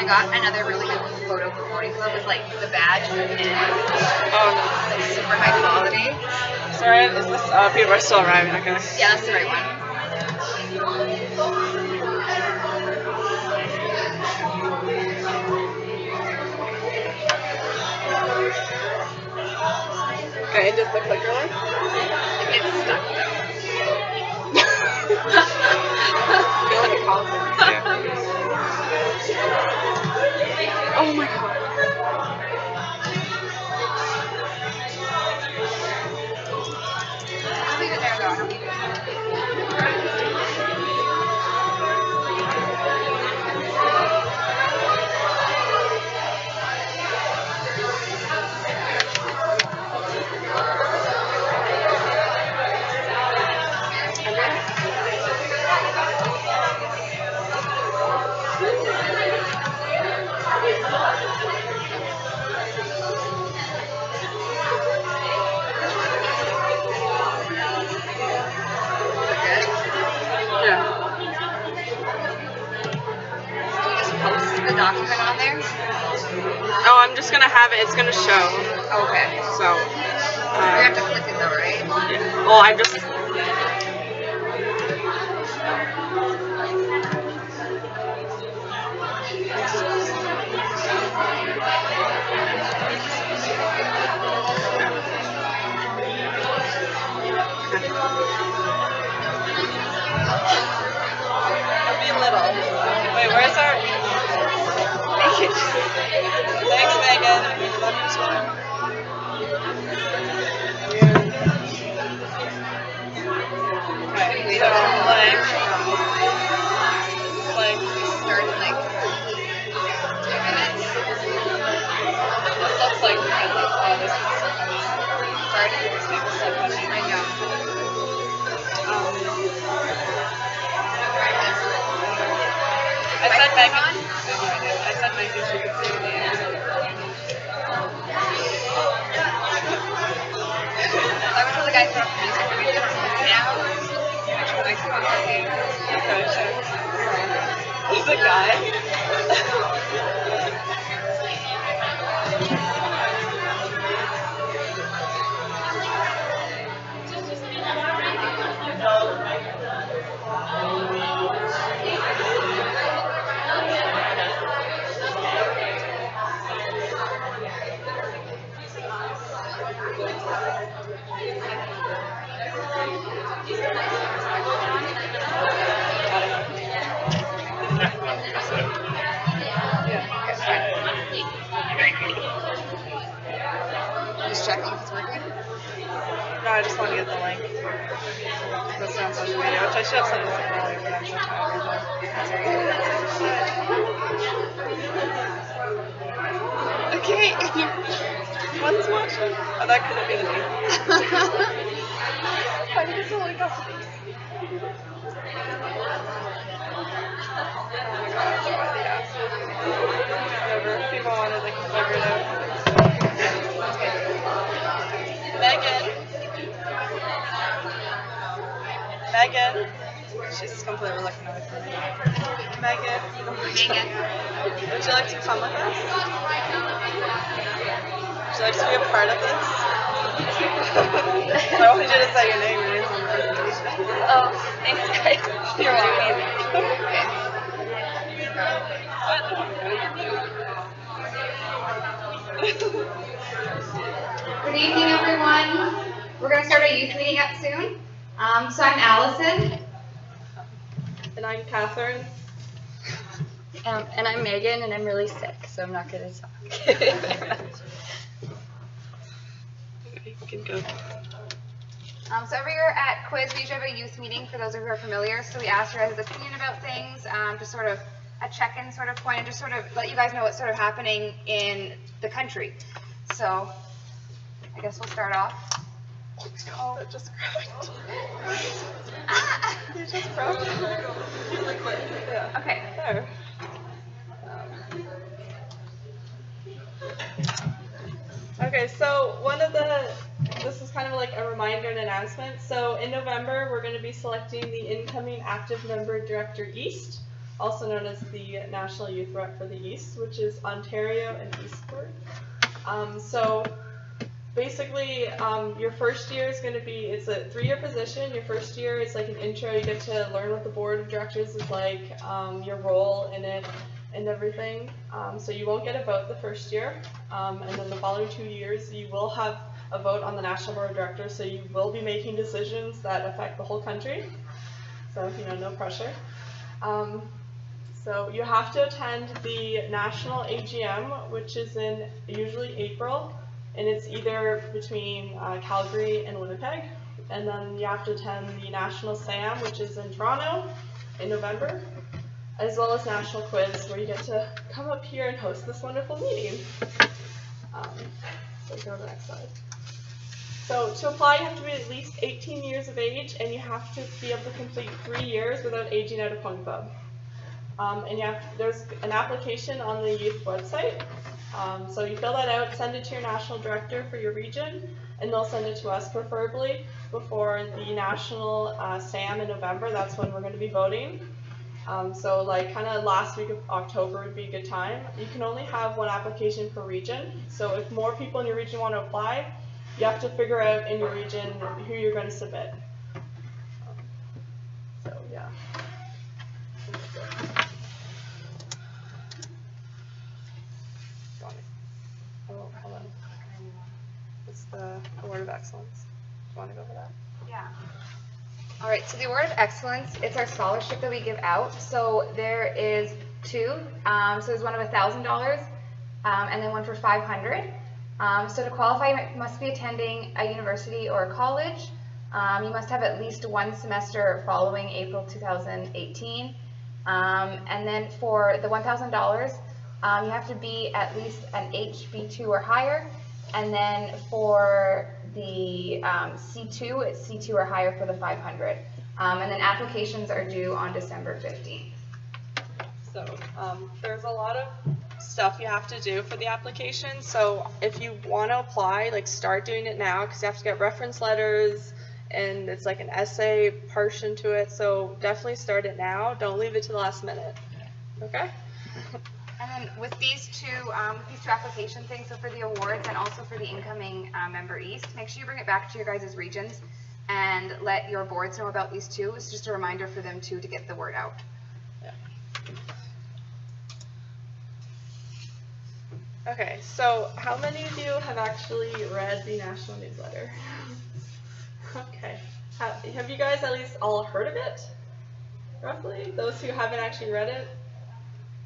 I got another really good photo for Morning Club with like the badge and the pin. Oh, no. It's super high quality. Sorry, is this, people are still arriving, okay. Yeah, that's the right one. Okay, and does the clicker work? It's stuck though. I feel like a concert. Yeah. Oh my god. I'll leave it there though. I don't need it. The document on there? Oh, I'm just gonna have it. It's gonna show. Okay. So. You have to click it though, right? Yeah. Well, I'm just. It'll be little. Wait, where's our? Thanks, Megan. Love you too. Okay, so like Start in like 2 minutes. this looks like this is Pardon? this is so funny. I know. I said Megan. I said Megan she could see me. I went to the guy from music video now. Which one I saw? Okay, sure. He's a guy. Just checking if it's working. No, I just want to get the link. Post it on social media, which I should have sent this earlier, but I'm so tired. Okay. One's watching. Oh, that could have been me. How did this only got to be? Whatever. People wanted, they can figure it out. Megan. Megan. She's completely looking away from me. Megan. Megan. Would you like to come with us? Would you like to be a part of this? I wanted you to say your name. Your name's on the presentation. Oh, thanks guys. You're welcome. Good evening, everyone. We're going to start our youth meeting up soon. So I'm Allison. And I'm Catherine. And I'm Megan, and I'm really sick, so I'm not going to talk. You can go. So every year at Quiz, we usually have a youth meeting for those of you who are familiar. So we ask your guys' opinion about things, just sort of a check-in sort of point, and just sort of let you guys know what's sort of happening in the country. So I guess we'll start off. Oh, it just cracked. You just cracked. Yeah. Okay. There. Okay, so this is kind of like a reminder and announcement. So in November, we're going to be selecting the incoming active member Director East. also known as the National Youth Rep for the East, which is Ontario and Eastport. So basically, your first year is going to be, it's a 3-year position. Your first year is like an intro. You get to learn what the board of directors is like, your role in it, and everything. So you won't get a vote the first year. And then the following 2 years, you will have a vote on the National Board of Directors. So you will be making decisions that affect the whole country. So, no pressure. So you have to attend the National AGM, which is in usually April. And it's either between Calgary and Winnipeg. And then you have to attend the National SAM, which is in Toronto in November, as well as National Quiz, where you get to come up here and host this wonderful meeting. So go to the next slide. So to apply, you have to be at least 18 years of age, and you have to be able to complete 3 years without aging out of Pony Club. And there's an application on the youth website. So you fill that out, send it to your national director for your region, and they'll send it to us, preferably before the national SAM in November. That's when we're going to be voting. So like kind of last week of October would be a good time. You can only have 1 application per region. So if more people in your region want to apply, you have to figure out in your region who you're going to submit. So yeah. Oh, hold on. It's the Award of Excellence. Do you want to go over that? Yeah. All right, so the Award of Excellence, it's our scholarship that we give out. So there is 2. So there's one of $1,000 and then one for $500. So to qualify, you must be attending a university or a college. You must have at least 1 semester following April 2018. And then for the $1,000, you have to be at least an HB2 or higher. And then for the C2, it's C2 or higher for the 500. And then applications are due on December 15th. So there's a lot of stuff you have to do for the application. So if you want to apply, like start doing it now, because you have to get reference letters, and it's like an essay portion to it. So definitely start it now. Don't leave it to the last minute. Okay? And then with these two application things, so for the awards and also for the incoming member East, make sure you bring it back to your guys' regions and let your boards know about these two. It's just a reminder for them too to get the word out. Yeah. Okay, so how many of you have actually read the national newsletter? Okay. Have you guys at least all heard of it? Roughly? Those who haven't actually read it?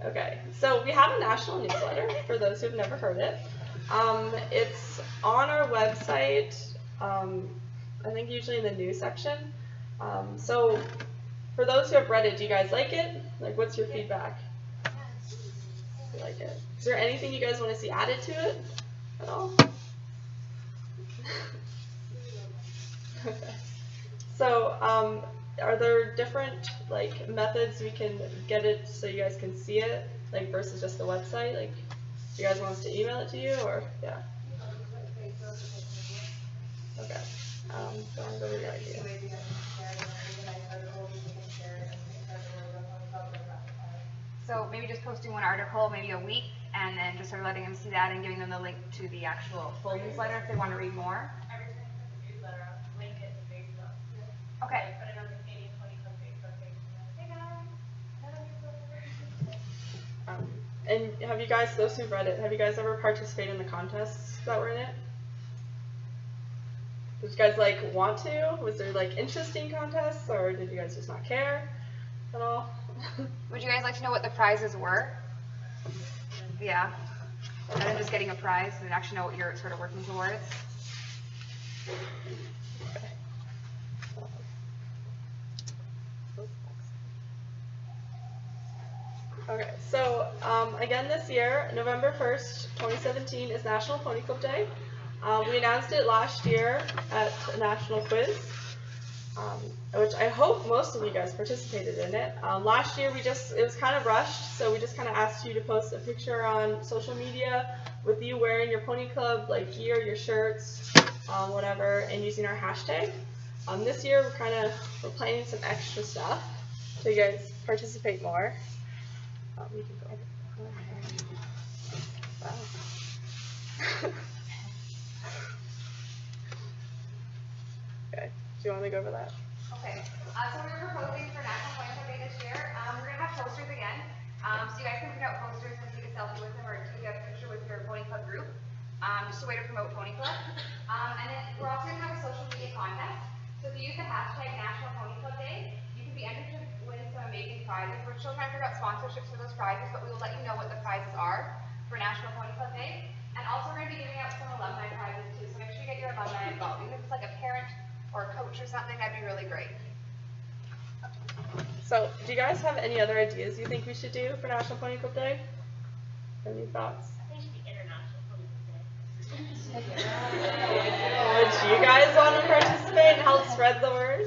Okay, so we have a national newsletter for those who have never heard it. It's on our website, I think usually in the news section. So for those who have read it, do you guys like it? Like, what's your feedback? You like it? Is there anything you guys want to see added to it at all? Okay. So are there different like methods we can get it so you guys can see it, like versus just the website? Like, do you guys want us to email it to you, or yeah? Okay. So I'm going to your idea. So maybe just posting 1 article, maybe a week, and then just sort of letting them see that and giving them the link to the actual full newsletter if they want to read more. Okay. And have you guys, those who've read it, have you guys ever participated in the contests that were in it? Did you guys like want to? Was there like interesting contests, or did you guys just not care at all? Would you guys like to know what the prizes were? Yeah. And then just getting a prize and actually know what you're sort of working towards. Okay, so again this year, November 1st, 2017 is National Pony Club Day. We announced it last year at a national quiz, which I hope most of you guys participated in it. Last year it was kind of rushed, so we just kind of asked you to post a picture on social media with you wearing your Pony Club like gear, your shirts, whatever, and using our hashtag. This year we're planning some extra stuff so you guys participate more. You can go. Wow. Okay. Do you want to go over that? Okay. So we're proposing for National Point Club Day this year. We're going to have posters again. So you guys can print out posters and take a selfie with them or take a picture with your Pony Club group. Just a way to promote Pony Club. And then we're also going to have a social media contest. So if you use the hashtag National Pony Club Day, you can be entered to win some amazing prizes. We're still trying to figure out sponsorships for those prizes, but we will let you know what the prizes are for National Pony Club Day. And also we're going to be giving out some alumni prizes too. So make sure you get your alumni involved. Even if it's like a parent or a coach or something, that'd be really great. So, do you guys have any other ideas you think we should do for National Pony Club Day? Any thoughts? I think it should be International Pony Club Day. Would you guys want to participate and help spread the word?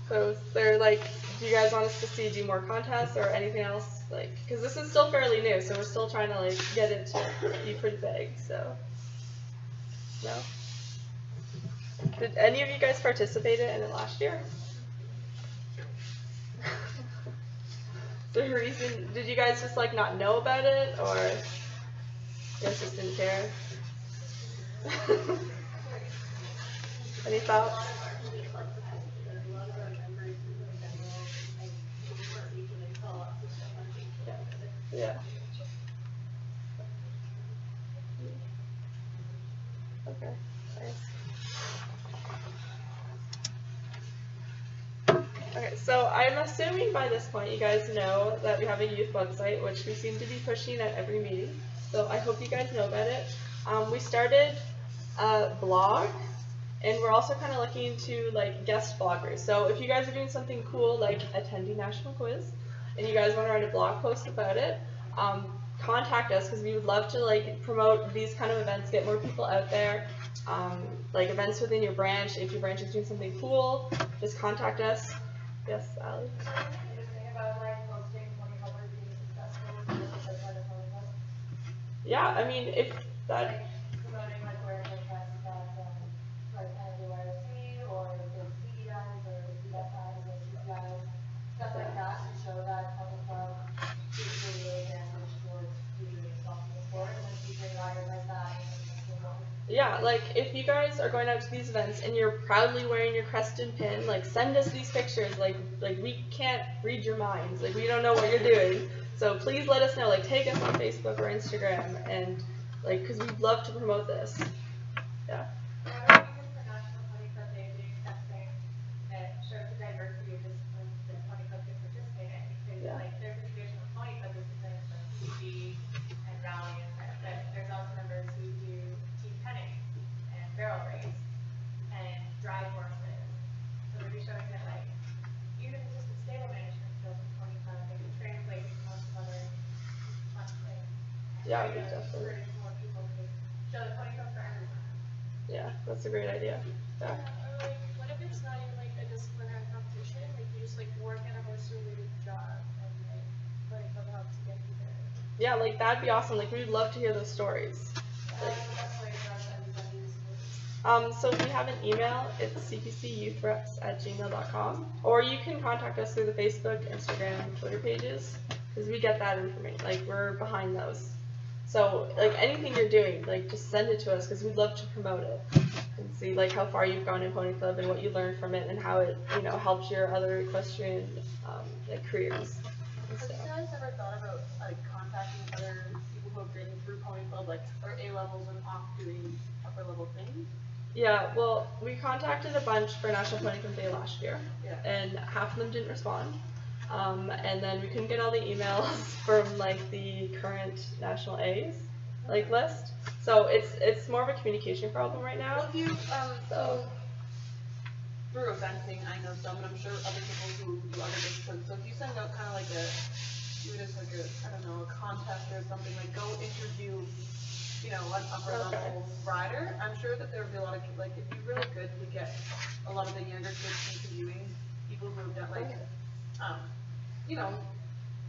So, is there like, do you guys want us to do more contests or anything else? Like, because this is still fairly new, so we're still trying to like get it to be pretty big. So, no. Did any of you guys participate in it last year? Is there a reason? Did you guys just like not know about it, or you guys just didn't care? Any thoughts? Yeah. Okay. Nice. Okay, so I'm assuming by this point you guys know that we have a youth website, which we seem to be pushing at every meeting. So I hope you guys know about it. We started a blog, and we're also kind of looking to like guest bloggers. So if you guys are doing something cool like attending National Quiz, and you guys want to write a blog post about it, contact us because we would love to like promote these kind of events, get more people out there. Like events within your branch. If your branch is doing something cool, just contact us. Yes, Allie? Yeah, I mean, if that. Promoting like where they test that, like NWRC or the CEIs or CFIs or CCIs, stuff like that to show that Pony Club is really advantage towards doing yourself in the sport and then featuring riders like that. Yeah, like if you guys are going out to these events and you're proudly wearing your crested pin, like send us these pictures. Like we can't read your minds. Like we don't know what you're doing. So please let us know. Like tag us on Facebook or Instagram, and like because we'd love to promote this. Yeah. What are we doing for National Pony Club Day? Doing something that shows the diversity of disciplines that Pony Club can participate in. Because like there's a traditional Pony Club disciplines like PG and rally and stuff, but there's also members who do team penning and barrel race and drive horses. So we'll be showing that like even if it's just a stable management skills in Pony Club, they can translate to lots of other fun things. Yeah, we definitely. Encourage more people to show the Pony Club for everyone. Yeah, that's a great idea. Yeah. Or like, what if it's not even like a disciplinary competition? Like you just like work in a horse-related job and like Pony Club helps to get you there. Yeah, like that'd be awesome. Like we'd love to hear those stories. Like, so we have an email. It's cpcyouthreps@gmail.com, or you can contact us through the Facebook, Instagram, Twitter pages because we get that information. Like we're behind those. So like anything you're doing, like just send it to us because we'd love to promote it and see like how far you've gone in Pony Club and what you learned from it and how it helps your other equestrian like careers. Have you guys ever thought about like contacting other people who have been through Pony Club, like or A levels and off doing upper level things? Yeah, well, we contacted a bunch for National Pony Club Day last year, and half of them didn't respond. And then we couldn't get all the emails from like the current national A's like list. So it's more of a communication problem right now. Well, if you so through eventing, I know some, and I'm sure other people who do other disciplines. So if you send out kind of like even just like I don't know, a contest or something, like go interview, an upper level rider. I'm sure that there would be a lot of like it'd be really good to get a lot of the younger kids interviewing people who have done like.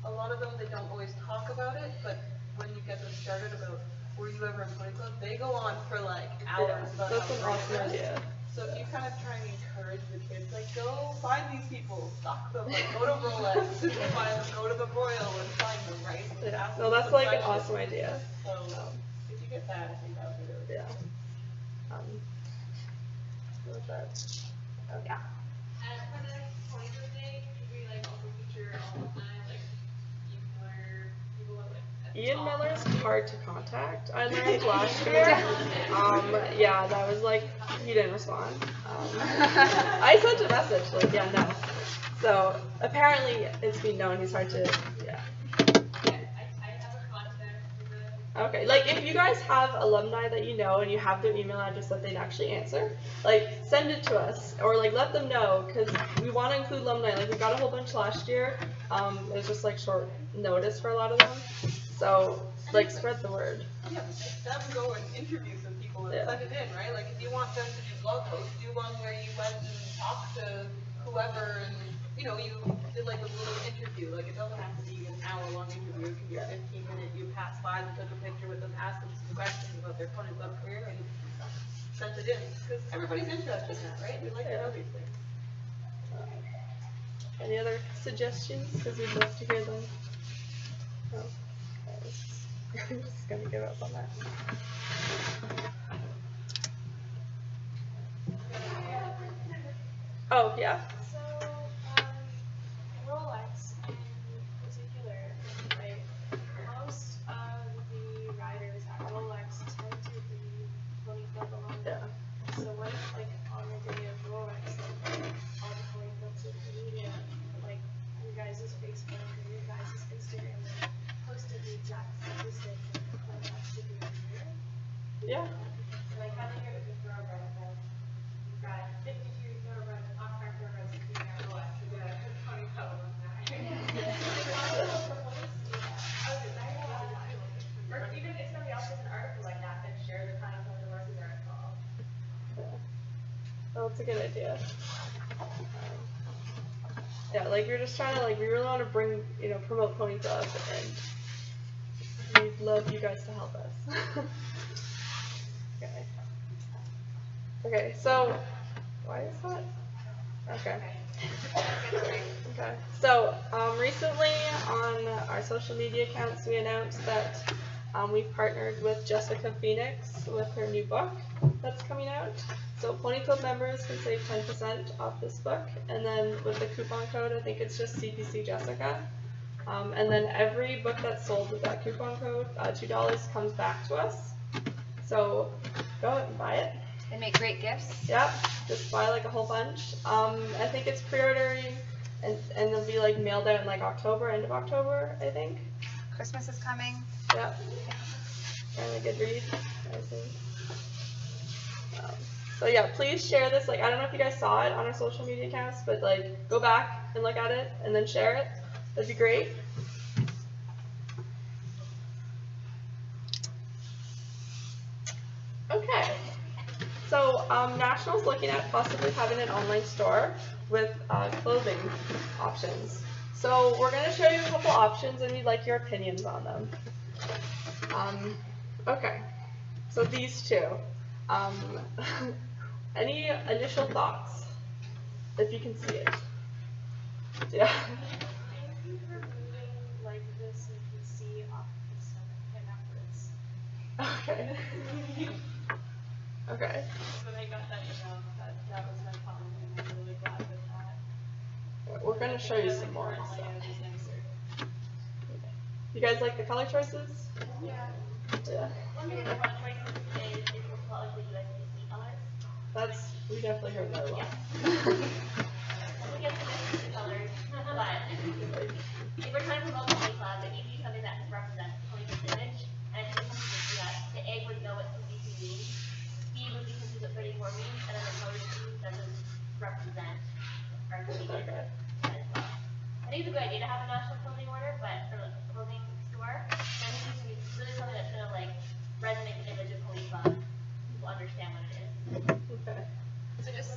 A lot of them, they don't always talk about it, but when you get them started about where you whoever in Pony Club, they go on for like hours about That's how an great awesome it is. idea. So if you kind of try and encourage the kids, like go find these people, stalk them, like go to Rolex and find them, go to the Royal and find them, right? Like, Yeah. ask No, them that's some like an questions. awesome idea. So if you get that, I think that would be really good. Yeah. What's that? Okay. Yeah. And for the 20th day, could we like also feature alumni, like people like at the Ian top? Miller's hard to contact. I learned last year. Yeah, that was like he didn't respond. I sent a message like, yeah, no. So apparently it's been known he's hard to. Yeah. I have a contact for the. Okay. Like if you guys have alumni that you know and you have their email address that they'd actually answer, like send it to us or like let them know because we want to include alumni. Like we got a whole bunch last year. It was just like short notice for a lot of them. So, like, spread the word. Yeah, make them go and interview some people and send it in, right? Like, if you want them to do blog posts, do one where you went and talked to whoever and, you know, you did like a little interview. Like, it doesn't have to be an hour-long interview. It can be a 15-minute, you pass by and took a picture with them, asked them some questions about their Pony Club career and sent it in. Because everybody's interested in that, right? We like to know these things. Any other suggestions? Because we'd love to hear them. Oh. I'm just gonna give up on that. Oh, yeah. So, Rolex in particular, right? Most of the riders at Rolex tend to be Pony Club alumni. Yeah. So what if, like, on the day of Rolex, like, all the Pony Club social media, like, your guys' Facebook or your guys' Instagram, like, posted the exact statistics of when that should be here? Yeah. Like, how do you get a good thoroughbred? You've got 52 thoroughbreds, off-track thoroughbreds, and Rolex, so you're like, Pony Club alumni. Or even if somebody else has an article like that, then share the kind of what the horses are involved. Oh, that's a good idea. Yeah, like we're just trying to like we really want to bring promote Pony Club and we'd love you guys to help us. Okay. Okay, so why is that? Okay. Okay. So recently on our social media accounts we announced that we've partnered with Jessica Phoenix with her new book that's coming out. So Pony Club members can save 10% off this book, and then with the coupon code, I think it's just CPC Jessica. And then every book that's sold with that coupon code, $2 comes back to us. So go out and buy it. They make great gifts. Yep, just buy like a whole bunch. I think it's pre-ordering, and they'll be like mailed out in like October, end of October, I think. Christmas is coming. Yep. And a good read, I think. So yeah, please share this. Like, I don't know if you guys saw it on our social media accounts, but like, go back and look at it and then share it. That'd be great. Okay. So National's looking at possibly having an online store with clothing options. So we're going to show you a couple options and we'd like your opinions on them. Okay. So these two. Any initial thoughts, if you can see it? Yeah. Thank you for moving like this so you can see off the stomach and upwards. Okay. Okay. When I got that email, that was my comment, and I'm really glad with that. We're going to show you some more stuff. You guys like the color choices? Yeah. Yeah. One thing about choices is it will pull out the USB-C colors. We definitely heard that a lot. We get some USB colors, but if we're trying to promote Pony Club, it needs to be something that represents Pony Club's image. And if it's something to that, the A would know what CCC means, B would be confused what 34 means, and then the color C doesn't represent our community Okay. as well. I think it's a good idea to have a national clothing order, but for like a clothing store, then it needs to be really something that's gonna like resonate with the image of Pony Club. People understand what it is. Okay. So just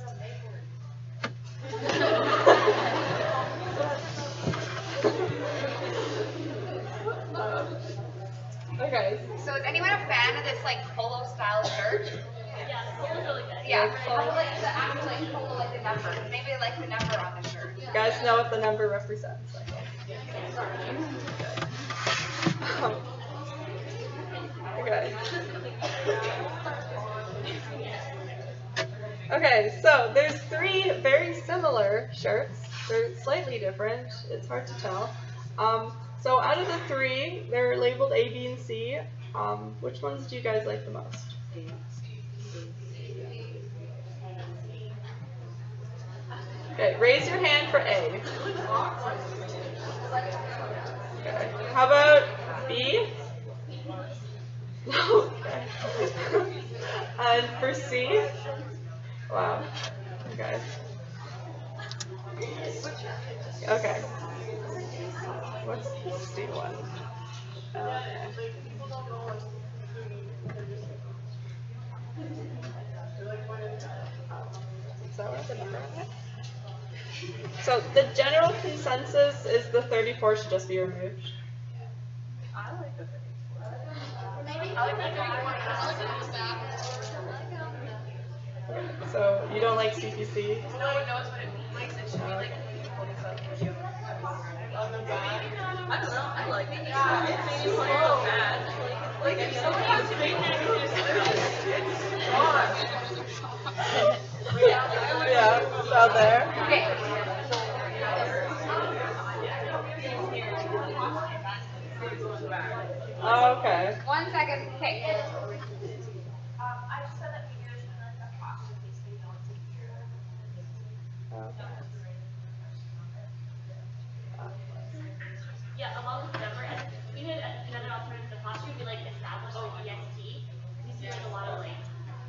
Okay. Okay. So is anyone a fan of this like polo style shirt? Yeah, the polo's really good. Yeah. Polo. I like the actual like polo, like the number. Maybe like the number on the shirt. You guys know what the number represents. Okay. Okay, so there's 3 very similar shirts. They're slightly different. It's hard to tell. So out of the 3, they're labeled A, B, and C. Which ones do you guys like the most? Okay, raise your hand for A. Okay. How about B? Okay. And for C? Wow. Okay. Okay. What's the C one? Okay. Is that what the number on it? So the general consensus is the 34 should just be removed. I like the 34. I like the 34. So you don't like CPC? No one knows what it means. It should be like I don't know. I like it. It's maybe funny about that. Like if someone has big Yeah, it's out there. Okay. Oh, okay. 1 second. Okay. I just said that we do like a apostrophe so you don't see here. Yeah, along with number, and even another alternative to apostrophe would be like established or EXT. You see like a lot of like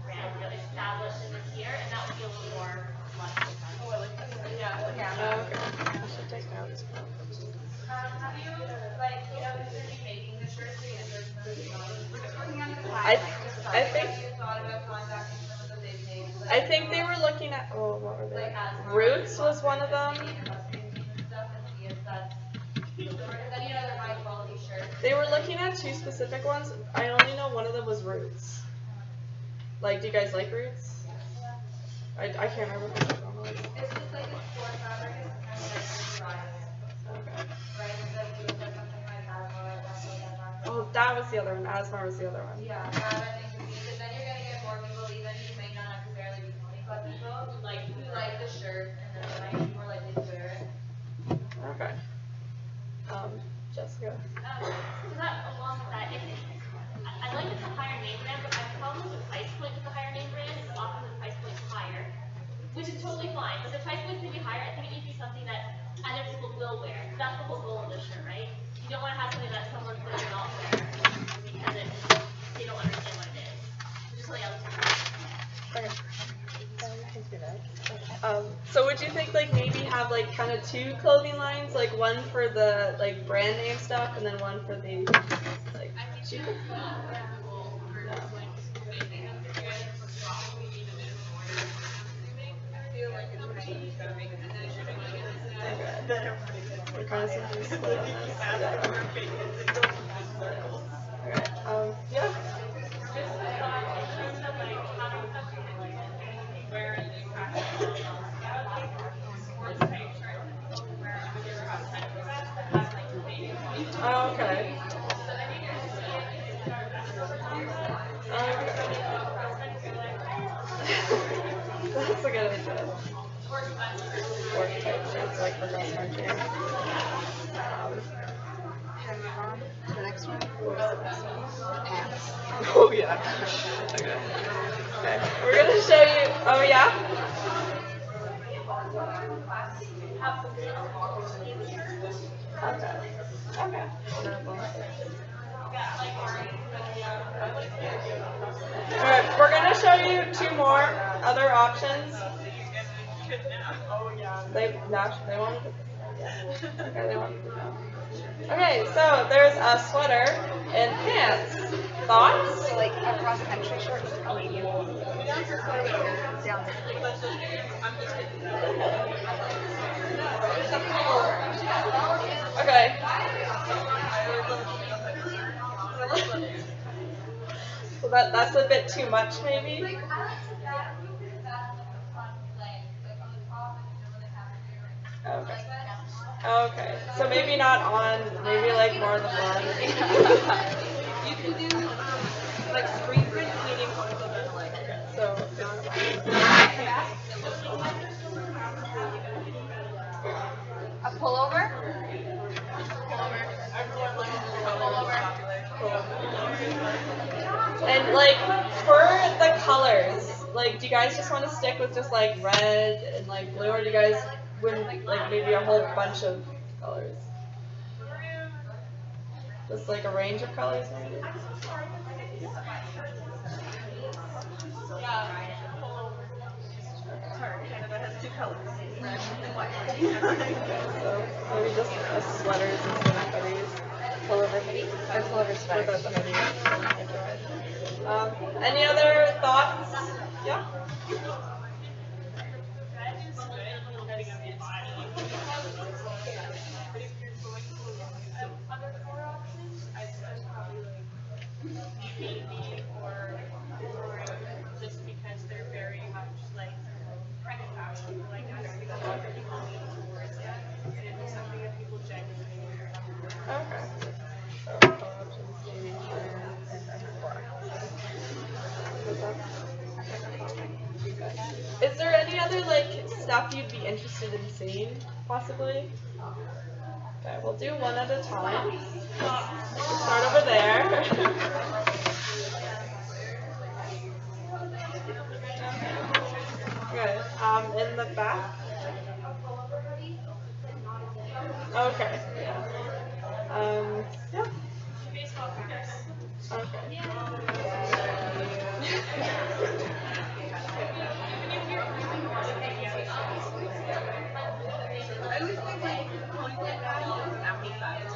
brands go established in this here, and that would be a little more logical. Oh, I like that. Yeah. Yeah. Okay. I should take notes. Have you like making the shirts? We're just working on the design. I think Thought about contacting some of the big names. I think they were looking at, oh, what were they? Roots was one of them. They were looking at 2 specific ones. I only know one of them was Roots. Like, do you guys like Roots? I can't remember what the other one was. It's just like a sport fabric, it's kind of like Okay. right? Something like that. Oh, that was the other one. Asmar was the other one. Yeah, that I think would be, because then you're gonna get more people, even who may not necessarily be 20 people, who like the shirt, and then they might be more likely to wear it. Okay. Jessica. So that, along with that, I like it's a higher name brand, but my problem with the price point with the higher name brand is often the price point's higher, which is totally fine, but the price point's gonna be higher, I think it needs to be something that other people will wear. That's the whole goal of this shirt, right? You don't wanna have something that someone will not wear because they don't understand what it is. Just like I was saying. So would you think like maybe have like kind of 2 clothing lines, like one for the like brand name stuff and then one for the like cheaper? We're kind of something split on this. Alright, yeah. Oh, okay. That's a good idea. Work type shirts like the best one here. The next one. Pants. Oh yeah. Okay. Okay. We're gonna show you. Oh yeah. Okay. Okay. Alright, we're gonna show you 2 more other options. They wanted to. Okay, they wanted to know. Okay, so there's a sweater and pants. Thoughts? So like a cross country shirt with a medium. Down. Okay. that's a bit too much, maybe. Like, I like to that. We do that like a fun play, like on the top, and you know, when they have a Okay. like that. Okay. So maybe not on, maybe like more in the front. You can do like screen print meeting photos of it, like So A pullover? and like for the colors, like do you guys just want to stick with just like red and like blue, or do you guys wouldn't like maybe a whole bunch of colors? Just like a range of colors maybe? Canada has 2 colors, red and white. So maybe just sweaters instead of hoodies. Pullover hoodie? Or pullover sweater? What about the hoodies? Any other thoughts? Yeah? Other 4 options, I'd probably like navy or orange, just because they're very much like kind of fashion. Like I think a lot of people lean towards that, and it's something that people genuinely wear. Okay. So, color options, navy, Is there any other like stuff you'd be interested in seeing, possibly? Okay, we'll do one at a time. We'll start over there. Good. In the back. Okay. Yeah. Yeah. Baseball figures. Okay. I always think like calling it apple size.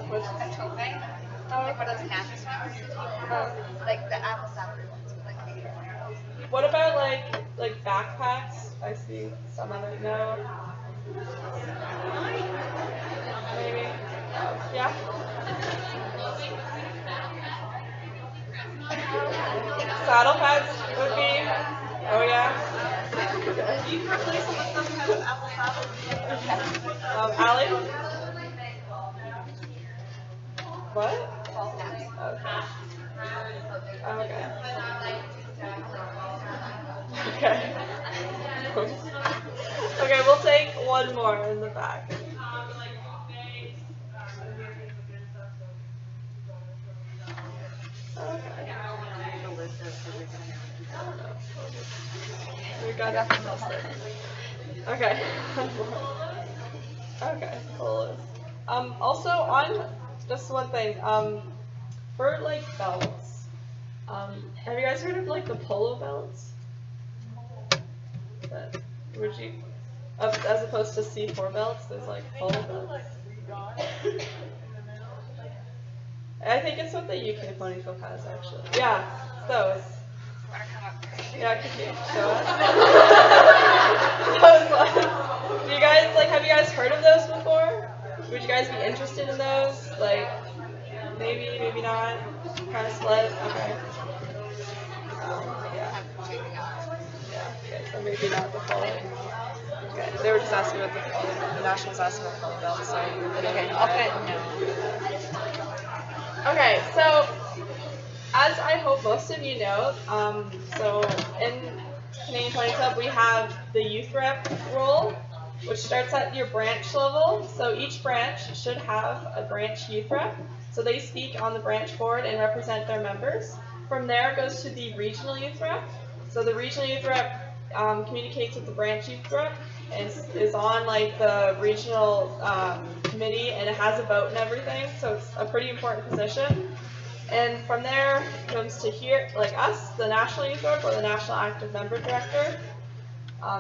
Which a tote bag? Like one of those canvas ones? Like the apple salad ones with like the What about like backpacks? I see some other no. Maybe. Yeah. Saddle pads would be. Oh yeah. You can replace them with some kind of apple salad. Allie? What? fall caps. Okay. Okay. Okay, we'll take one more in the back. Okay. We got it. Okay. Okay, cool. Also on just one thing, for like belts, have you guys heard of like the polo belts? Would you, as opposed to C4 belts, there's like polo belts. I think it's what the UK Pony Club has actually. Yeah, those. Yeah, could you show us? Those ones. Do you guys have you guys heard of those before? Would you guys be interested in those? Like, maybe, maybe not. Kind of split. Okay. Yeah. Okay, so maybe not the polo. Okay, they were just asking about the polo. The Nationals asking about polo belts, so. Okay, I'll put it no. Okay, so as I hope most of you know, so in Canadian Pony Club we have the youth rep role, which starts at your branch level. So each branch should have a branch youth rep. So they speak on the branch board and represent their members. From there it goes to the regional youth rep. So the regional youth rep communicates with the branch youth rep and is on like the regional committee, and it has a vote and everything. So it's a pretty important position. And from there it comes to here, like us, the national youth rep or the national active member director.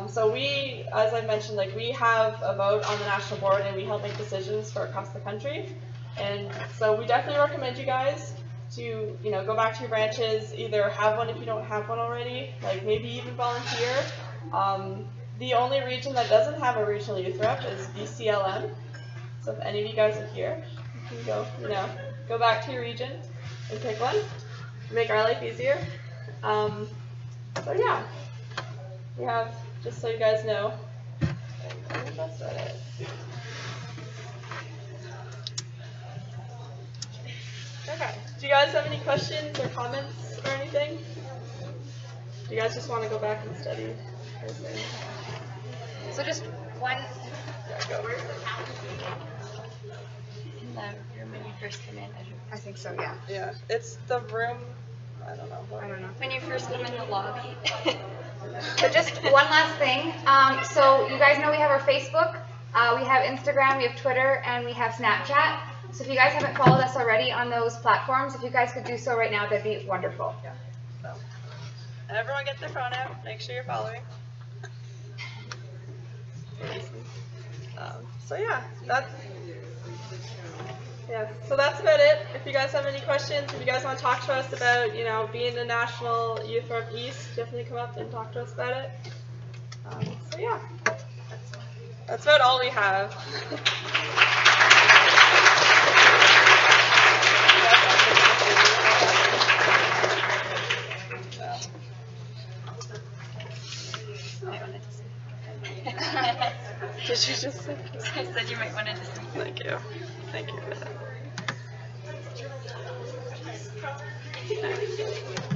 So we, as I mentioned, like we have a vote on the national board and we help make decisions for across the country. And so we definitely recommend you guys to, go back to your branches, either have one if you don't have one already, like maybe even volunteer. The only region that doesn't have a regional youth rep is BCLM. So if any of you guys are here, you can go, go back to your region and pick one. Make our life easier. So yeah, we have, just so you guys know, I think that's about it. Okay. Do you guys have any questions or comments or anything? Do you guys just want to go back and study? So just one. In the room when you first come in. I think so, yeah. Yeah, it's the room. I don't know. I don't know. When you first come in the lobby. But just one last thing. So you guys know we have our Facebook, we have Instagram, we have Twitter, and we have Snapchat. So if you guys haven't followed us already on those platforms, if you guys could do so right now, that'd be wonderful. Yeah. So, and everyone get their phone out. Make sure you're following. So yeah, so that's about it. If you guys have any questions, if you guys want to talk to us about, being the National Youth Rep East, definitely come up and talk to us about it. So yeah, that's about all we have. Did you just say? I said you might want to just. Thank you. Thank you for that.